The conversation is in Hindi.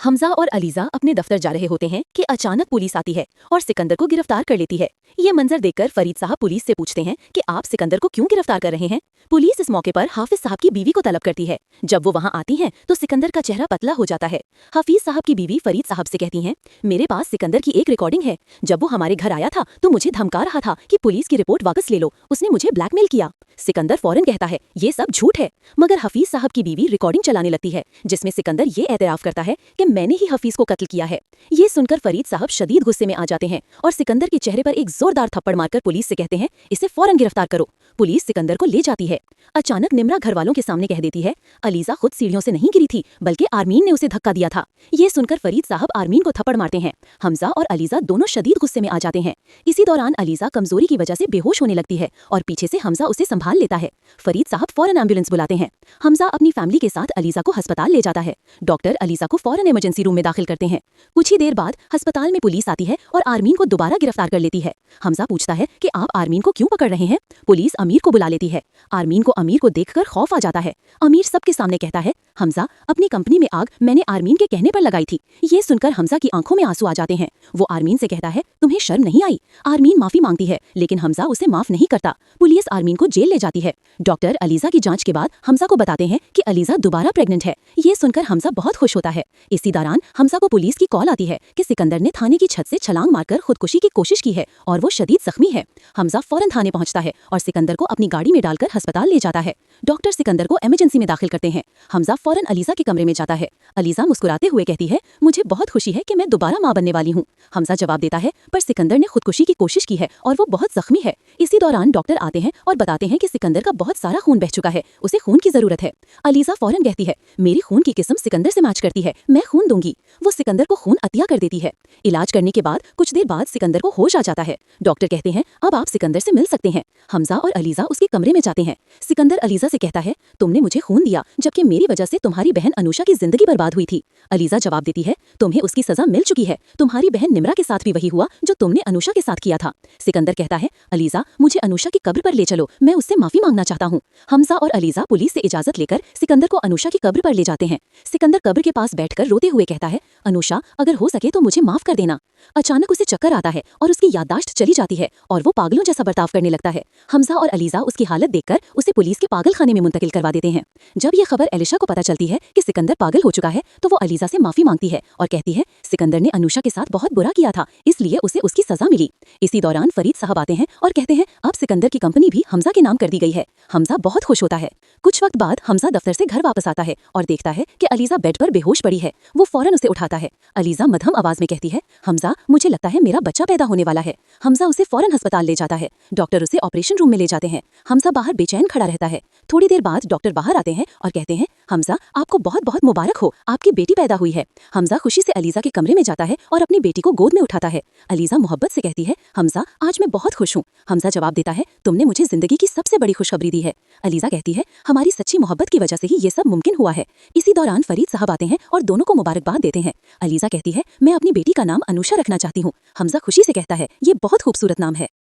हमजा और अलीजा अपने दफ्तर जा रहे होते हैं कि अचानक पुलिस आती है और सिकंदर को गिरफ्तार कर लेती है। ये मंजर देखकर फरीद साहब पुलिस से पूछते हैं कि आप सिकंदर को क्यों गिरफ्तार कर रहे हैं। पुलिस इस मौके पर हाफिज साहब की बीवी को तलब करती है। जब वो वहाँ आती हैं तो सिकंदर का चेहरा पतला हो जाता है। हाफिज साहब की बीवी फरीद साहब से कहती हैं, मेरे पास सिकंदर की एक रिकॉर्डिंग है। जब वो हमारे घर आया था तो मुझे धमका रहा था कि पुलिस की रिपोर्ट वापस ले लो, उसने मुझे ब्लैकमेल किया। सिकंदर फौरन कहता है ये सब झूठ है, मगर हफीज साहब की बीवी रिकॉर्डिंग चलाने लगती है जिसमें सिकंदर ये एतराफ करता है कि मैंने ही हफीज को कत्ल किया है। ये सुनकर फरीद साहब शदीद गुस्से में आ जाते हैं और सिकंदर के चेहरे पर एक जोरदार थप्पड़ मारकर पुलिस से कहते हैं, इसे फौरन गिरफ्तार करो। पुलिस सिकंदर को ले जाती है। अचानक निम्रा घर वालों के सामने कह देती है, अलीजा खुद सीढ़ियों से नहीं गिरी थी बल्कि आर्मीन ने उसे धक्का दिया था। ये सुनकर फरीद साहब आर्मीन को थप्पड़ मारते हैं। हमजा और अलीजा दोनों शदीद गुस्से में आ जाते हैं। इसी दौरान अलीजा कमजोरी की वजह से बेहोश होने लगती है और पीछे से हमजा उसे संभाल लेता है। फरीद साहब फौरन एम्बुलेंस बुलाते हैं। हमजा अपनी फैमिली के साथ अलीजा को अस्पताल ले जाता है। डॉक्टर अलीजा को फौरन इमरजेंसी रूम में दाखिल करते हैं। कुछ ही देर बाद अस्पताल में पुलिस आती है और आर्मीन को दोबारा गिरफ्तार कर लेती है। हमजा पूछता है कि आप आर्मीन को क्यों पकड़ रहे हैं। पुलिस अमीर को बुला लेती है। आर्मीन को अमीर को देखकर खौफ आ जाता है। अमीर सबके सामने कहता है, हमजा अपनी कंपनी में आग मैंने आर्मीन के कहने पर लगाई थी। ये सुनकर हमजा की आंखों में आंसू आ जाते हैं। वो आर्मीन से कहता है, तुम्हें शर्म नहीं आई। आर्मीन माफी मांगती है लेकिन हमजा उसे माफ नहीं करता। पुलिस आर्मीन को जेल ले जाती है। डॉक्टर अलीजा की जांच के बाद हमजा को बताते हैं कि अलीजा दोबारा प्रेग्नेंट है। ये सुनकर हमजा बहुत खुश होता है। इसी दौरान हमजा को पुलिस की कॉल आती है कि सिकंदर ने थाने की छत से छलांग मारकर खुदकुशी की कोशिश की है और वो शदीद जख्मी है। हमजा फौरन थाने पहुंचता है और सिकंदर को अपनी गाड़ी में डालकर अस्पताल ले जाता है। डॉक्टर सिकंदर को इमरजेंसी में दाखिल करते हैं। हमजा फौरन अलीजा के कमरे में जाता है। अलीजा मुस्कुराते हुए कहती है, मुझे बहुत खुशी है कि मैं दोबारा मां बनने वाली हूँ। हमजा जवाब देता है, पर सिकंदर ने खुदकुशी की कोशिश की है और वो बहुत जख्मी है। इसी दौरान डॉक्टर आते हैं और बताते हैं कि सिकंदर का बहुत सारा खून बह चुका है, उसे खून की जरूरत है। अलीजा फौरन कहती है, मेरी खून की किस्म सिकंदर से मैच करती है, मैं खून दूंगी। वो सिकंदर को खून अतिया कर देती है। इलाज करने के बाद कुछ देर बाद सिकंदर को होश आ जाता है। डॉक्टर कहते हैं, अब आप सिकंदर से मिल सकते हैं। हमजा और अलीजा उसके कमरे में जाते हैं। सिकंदर अलीजा से कहता है, तुमने मुझे खून दिया जबकि मेरी वजह से तुम्हारी बहन अनुषा की जिंदगी बर्बाद हुई थी। अलीजा जवाब देती है, तुम्हें उसकी सजा मिल चुकी है। तुम्हारी बहन निम्रा के साथ भी वही हुआ जो तुमने अनुषा के साथ किया था। सिकंदर कहता है, अलीजा मुझे अनुषा की कब्र पर ले चलो, मैं उससे माफी मांगना चाहता हूँ। हमजा और अलीजा पुलिस से इजाजत लेकर सिकंदर को अनुषा की कब्र पर ले जाते हैं। सिकंदर कब्र के पास बैठकर रोते हुए कहता है, अनुषा अगर हो सके तो मुझे माफ कर देना। अचानक उसे चक्कर आता है और उसकी याददाश्त चली जाती है और वो पागलों जैसा बर्ताव करने लगता है। हमजा और अलीजा उसकी हालत देखकर उसे पुलिस के पागल खाने में मुंतकिल करवा देते हैं। जब ये खबर एलिशा को पता चलती है कि सिकंदर पागल हो चुका है तो वो अलीजा से माफी मांगती है और कहती है, सिकंदर ने अनुषा के साथ बहुत बुरा किया था, इसलिए उसे उसकी सजा मिली। इसी दौरान फरीद साहब आते हैं और कहते हैं, अब सिकंदर की कंपनी भी हमजा के नाम कर दी गई है। हमजा बहुत खुश होता है। कुछ वक्त बाद हमजा दफ्तर से घर वापस आता है और देखता है कि अलीजा बेड पर बेहोश पड़ी है। वो फौरन उसे उठाता है। अलीजा मध्यम आवाज में कहती है, हमजा मुझे लगता है मेरा बच्चा पैदा होने वाला है। हमजा उसे फौरन अस्पताल ले जाता है। डॉक्टर उसे ऑपरेशन रूम में ले जाते हैं। हमजा बाहर बेचैन खड़ा रहता है। थोड़ी देर बाद डॉक्टर बाहर आते हैं और कहते हैं, हमजा आपको बहुत बहुत मुबारक हो, आपकी बेटी पैदा हुई है। हमजा खुशी से अलीजा के कमरे में जाता है और अपनी बेटी को गोद में उठाता है। अलीजा मोहब्बत से कहती है, हमजा आज मैं बहुत खुश हूँ। हमजा जवाब देता है, तुमने मुझे जिंदगी की सबसे बड़ी खुशखबरी दी है। अलीजा कहती है, हमारी सच्ची मोहब्बत की वजह से ही ये सब मुमकिन हुआ है। इसी दौरान फरीद साहब आते हैं और दोनों को मुबारकबाद देते हैं। अलीजा कहती है, मैं अपनी बेटी का नाम अनुषा रखना चाहती हूँ। हमजा खुशी से कहता है, ये बहुत खूबसूरत नाम है।